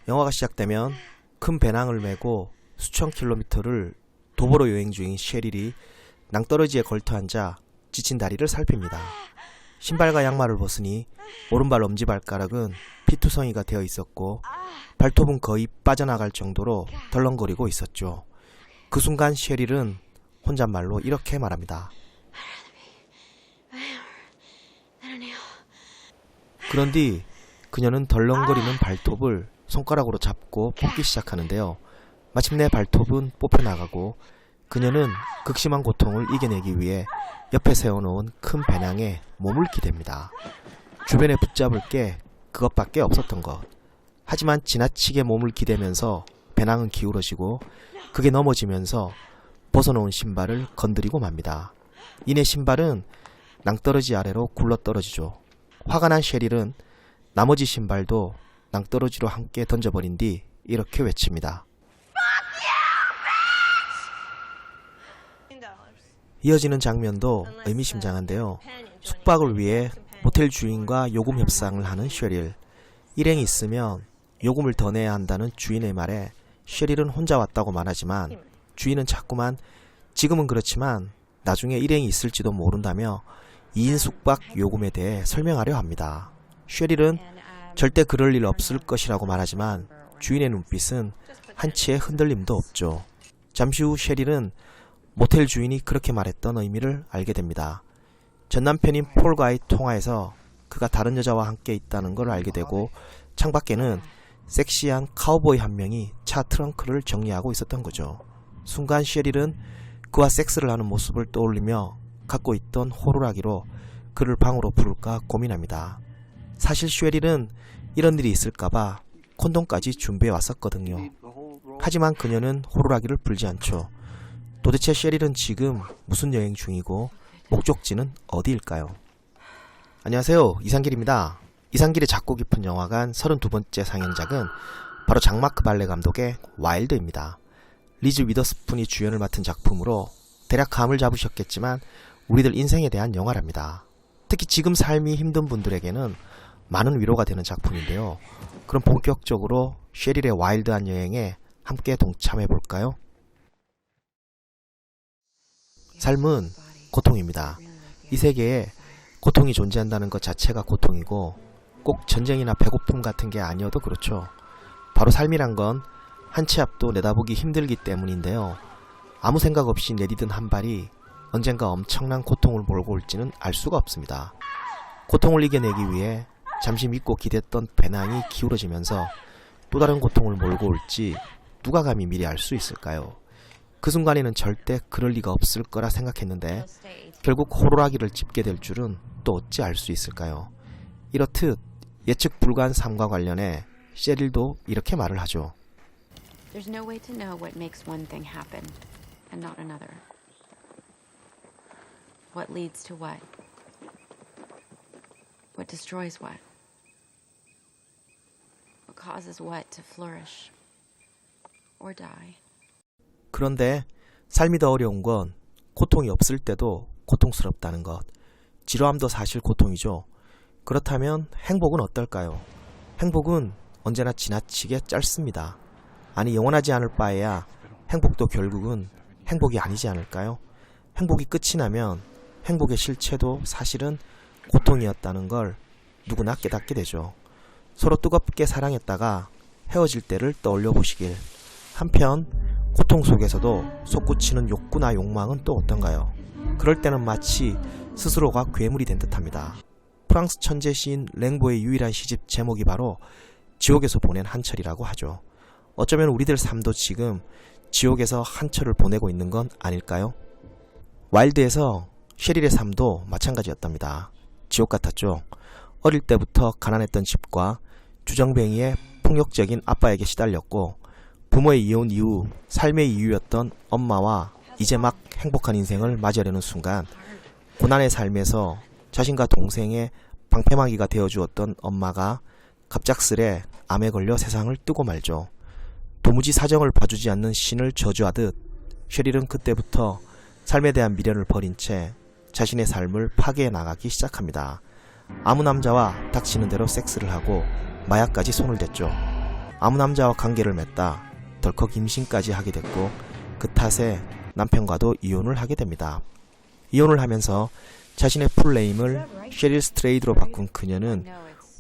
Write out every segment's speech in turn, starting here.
영화가 시작되면 큰 배낭을 메고 수천 킬로미터를 도보로 여행 중인 셰릴이 낭떠러지에 걸터 앉아 지친 다리를 살핍니다. 신발과 양말을 벗으니 오른발 엄지발가락은 피투성이가 되어 있었고 발톱은 거의 빠져나갈 정도로 덜렁거리고 있었죠. 그 순간 셰릴은 혼잣말로 이렇게 말합니다. 그런 뒤 그녀는 덜렁거리는 발톱을 손가락으로 잡고 뽑기 시작하는데요. 마침내 발톱은 뽑혀나가고 그녀는 극심한 고통을 이겨내기 위해 옆에 세워놓은 큰 배낭에 몸을 기댑니다. 주변에 붙잡을 게 그것밖에 없었던 것. 하지만 지나치게 몸을 기대면서 배낭은 기울어지고 그게 넘어지면서 벗어놓은 신발을 건드리고 맙니다. 이내 신발은 낭떠러지 아래로 굴러떨어지죠. 화가 난 셰릴은 나머지 신발도 낭떠러지로 함께 던져버린 뒤 이렇게 외칩니다. 이어지는 장면도 의미심장한데요. 숙박을 위해 모텔 주인과 요금 협상을 하는 셰릴. 일행이 있으면 요금을 더 내야 한다는 주인의 말에 셰릴은 혼자 왔다고 말하지만 주인은 자꾸만 지금은 그렇지만 나중에 일행이 있을지도 모른다며 2인 숙박 요금에 대해 설명하려 합니다. 셰릴은 절대 그럴 일 없을 것이라고 말하지만 주인의 눈빛은 한치의 흔들림도 없죠. 잠시 후 셰릴은 모텔 주인이 그렇게 말했던 의미를 알게 됩니다. 전 남편인 폴과의 통화에서 그가 다른 여자와 함께 있다는 걸 알게 되고 창밖에는 섹시한 카우보이 한 명이 차 트렁크를 정리하고 있었던 거죠. 순간 셰릴은 그와 섹스를 하는 모습을 떠올리며 갖고 있던 호루라기로 그를 방으로 부를까 고민합니다. 사실 셰릴은 이런 일이 있을까봐 콘돔까지 준비해 왔었거든요. 하지만 그녀는 호루라기를 불지 않죠. 도대체 셰릴은 지금 무슨 여행 중이고 목적지는 어디일까요? 안녕하세요, 이상길입니다. 이상길의 작고 깊은 영화관 32번째 상영작은 바로 장마크 발레 감독의 와일드입니다. 리즈 위더스푼이 주연을 맡은 작품으로 대략 감을 잡으셨겠지만 우리들 인생에 대한 영화랍니다. 특히 지금 삶이 힘든 분들에게는 많은 위로가 되는 작품인데요. 그럼 본격적으로 셰릴의 와일드한 여행에 함께 동참해볼까요? 삶은 고통입니다. 이 세계에 고통이 존재한다는 것 자체가 고통이고 꼭 전쟁이나 배고픔 같은 게 아니어도 그렇죠. 바로 삶이란 건 한 치 앞도 내다보기 힘들기 때문인데요. 아무 생각 없이 내디딘 한 발이 언젠가 엄청난 고통을 몰고 올지는 알 수가 없습니다. 고통을 이겨내기 위해 잠시 믿고 기댔던 배낭이 기울어지면서 또 다른 고통을 몰고 올지 누가 감히 미리 알 수 있을까요? 그 순간에는 절대 그럴 리가 없을 거라 생각했는데 결국 호루라기를 짚게 될 줄은 또 어찌 알 수 있을까요? 이렇듯 예측 불가한 삶과 관련해 셰릴도 이렇게 말을 하죠. There's no way to know what makes one thing happen and not another. What leads to what? What destroys what? What causes what to flourish or die? 그런데 삶이 더 어려운 건 고통이 없을 때도 고통스럽다는 것. 지루함도 사실 고통이죠. 그렇다면 행복은 어떨까요? 행복은 언제나 지나치게 짧습니다. 아니 영원하지 않을 바에야 행복도 결국은 행복이 아니지 않을까요? 행복이 끝이 나면 행복의 실체도 사실은 고통이었다는 걸 누구나 깨닫게 되죠. 서로 뜨겁게 사랑했다가 헤어질 때를 떠올려 보시길. 한편 고통 속에서도 솟구치는 욕구나 욕망은 또 어떤가요? 그럴 때는 마치 스스로가 괴물이 된 듯합니다. 프랑스 천재 시인 랭보의 유일한 시집 제목이 바로 지옥에서 보낸 한철이라고 하죠. 어쩌면 우리들 삶도 지금 지옥에서 한철을 보내고 있는 건 아닐까요? 와일드에서 셰릴의 삶도 마찬가지였답니다. 지옥 같았죠. 어릴 때부터 가난했던 집과 주정뱅이의 폭력적인 아빠에게 시달렸고 부모의 이혼 이후 삶의 이유였던 엄마와 이제 막 행복한 인생을 맞이하려는 순간 고난의 삶에서 자신과 동생의 방패막이가 되어주었던 엄마가 갑작스레 암에 걸려 세상을 뜨고 말죠. 도무지 사정을 봐주지 않는 신을 저주하듯 셰릴은 그때부터 삶에 대한 미련을 버린 채 자신의 삶을 파괴해 나가기 시작합니다. 아무 남자와 닥치는 대로 섹스를 하고 마약까지 손을 댔죠. 아무 남자와 관계를 맺다 덜컥 임신까지 하게 됐고 그 탓에 남편과도 이혼을 하게 됩니다. 이혼을 하면서 자신의 풀네임을 셰릴 스트레이드로 바꾼 그녀는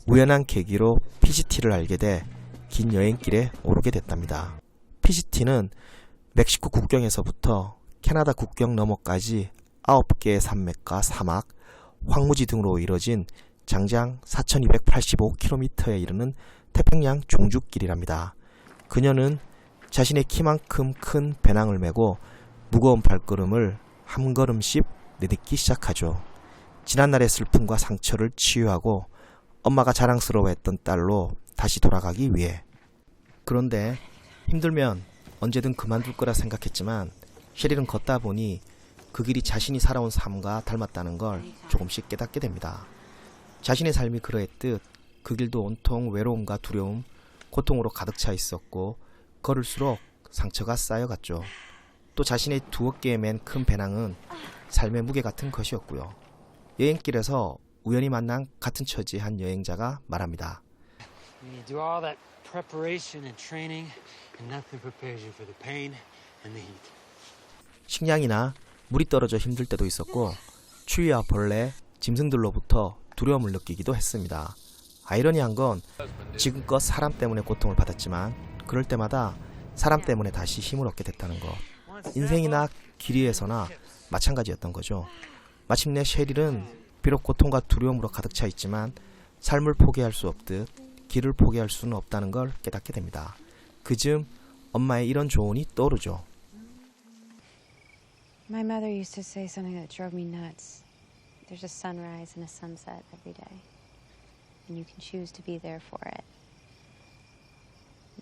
우연한 계기로 PGT를 알게 돼 긴 여행길에 오르게 됐답니다. PGT는 멕시코 국경에서부터 캐나다 국경 너머까지 9개의 산맥과 사막, 황무지 등으로 이뤄진 장장 4,285km에 이르는 태평양 종주길이랍니다. 그녀는 자신의 키만큼 큰 배낭을 메고 무거운 발걸음을 한 걸음씩 내딛기 시작하죠. 지난날의 슬픔과 상처를 치유하고 엄마가 자랑스러워했던 딸로 다시 돌아가기 위해. 그런데 힘들면 언제든 그만둘 거라 생각했지만 셰릴은 걷다 보니 그 길이 자신이 살아온 삶과 닮았다는 걸 조금씩 깨닫게 됩니다. 자신의 삶이 그러했듯 그 길도 온통 외로움과 두려움, 고통으로 가득 차 있었고 걸을수록 상처가 쌓여갔죠. 또 자신의 두 어깨에 맨 큰 배낭은 삶의 무게 같은 것이었고요. 여행길에서 우연히 만난 같은 처지의 한 여행자가 말합니다. You do all that preparation and training and nothing prepares you for the pain and the heat. 식량이나 물이 떨어져 힘들 때도 있었고 추위와 벌레, 짐승들로부터 두려움을 느끼기도 했습니다. 아이러니한 건 지금껏 사람 때문에 고통을 받았지만 그럴 때마다 사람 때문에 다시 힘을 얻게 됐다는 것. 인생이나 길이에서나 마찬가지였던 거죠. 마침내 셰릴은 비록 고통과 두려움으로 가득 차 있지만 삶을 포기할 수 없듯 길을 포기할 수는 없다는 걸 깨닫게 됩니다. 그즈음 엄마의 이런 조언이 떠오르죠. My mother used to say something that drove me nuts. There's a sunrise and a sunset every day. And you can choose to be there for it.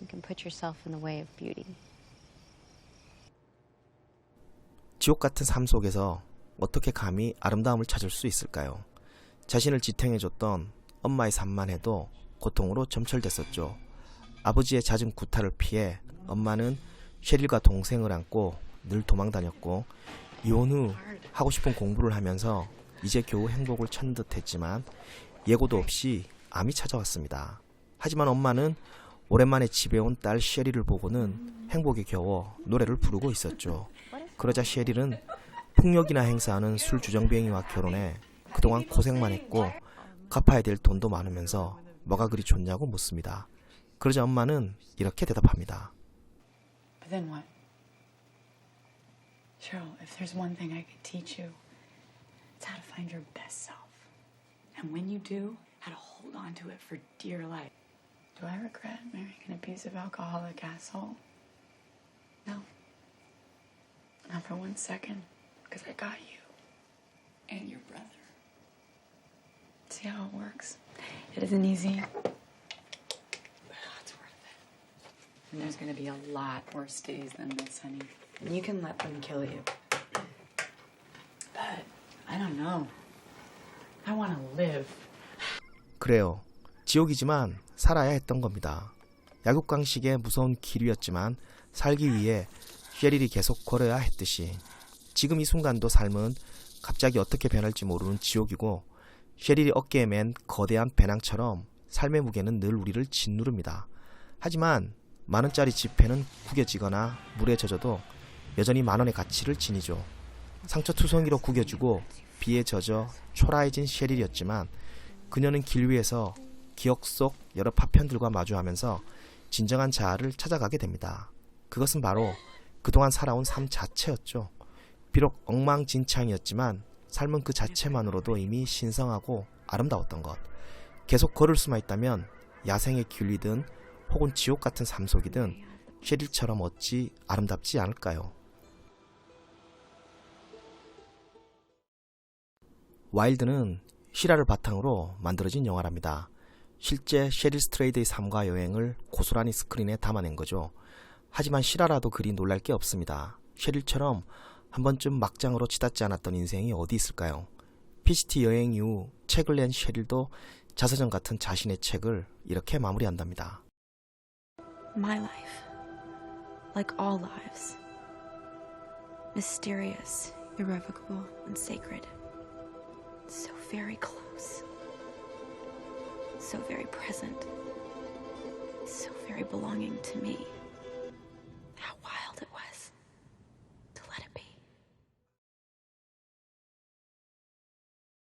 You can put yourself in the way of beauty. 지옥 같은 삶 속에서 어떻게 감히 아름다움을 찾을 수 있을까요? 자신을 지탱해줬던 엄마의 삶만 해도 고통으로 점철됐었죠. 아버지의 잦은 구타를 피해 엄마는 셰릴과 동생을 안고 늘 도망다녔고 이혼 후 하고 싶은 공부를 하면서 이제 겨우 행복을 찾는 듯 했지만 예고도 없이 암이 찾아왔습니다. 하지만 엄마는 오랜만에 집에 온 딸 셰릴을 보고는 행복에 겨워 노래를 부르고 있었죠. 그러자 셰릴은 폭력이나 행사하는 술 주정뱅이와 결혼해 그동안 고생만 했고 갚아야 될 돈도 많으면서 뭐가 그리 좋냐고 묻습니다. 그러자 엄마는 이렇게 대답합니다. But then what? Cheryl, if there's one thing I could teach you, it's how to find your best self. And when you do, how to hold on to it for dear life. Do I regret marrying an abusive alcoholic asshole? No. Not for 1 second. Because I got you. And your brother. See how it works? It isn't easy. But it's worth it. And there's going to be a lot worse days than this, honey. And you can let them kill you. But I don't know. I want to live. 그래요. 지옥이지만 살아야 했던 겁니다. 약육강식의 무서운 기류였지만 살기 위해 셰릴이 계속 걸어야 했듯이 지금 이 순간도 삶은 갑자기 어떻게 변할지 모르는 지옥이고 셰릴이 어깨에 맨 거대한 배낭처럼 삶의 무게는 늘 우리를 짓누릅니다. 하지만 만원짜리 지폐는 구겨지거나 물에 젖어도 여전히 만원의 가치를 지니죠. 상처투성이로 구겨지고 비에 젖어 초라해진 셰릴이었지만 그녀는 길 위에서 기억 속 여러 파편들과 마주하면서 진정한 자아를 찾아가게 됩니다. 그것은 바로 그동안 살아온 삶 자체였죠. 비록 엉망진창이었지만 삶은 그 자체만으로도 이미 신성하고 아름다웠던 것. 계속 걸을 수만 있다면 야생의 길이든 혹은 지옥 같은 삶 속이든 셰릴처럼 어찌 아름답지 않을까요? 와일드는 실화를 바탕으로 만들어진 영화랍니다. 실제 셰릴 스트레이드의 삶과 여행을 고스란히 스크린에 담아낸 거죠. 하지만 실화라도 그리 놀랄 게 없습니다. 셰릴처럼 한 번쯤 막장으로 치닫지 않았던 인생이 어디 있을까요? PGT 여행 이후 책을 낸 셰릴도 자서전 같은 자신의 책을 이렇게 마무리한답니다. My life, like all lives, mysterious, irrevocable, and sacred. So very close. So very present. So very belonging to me.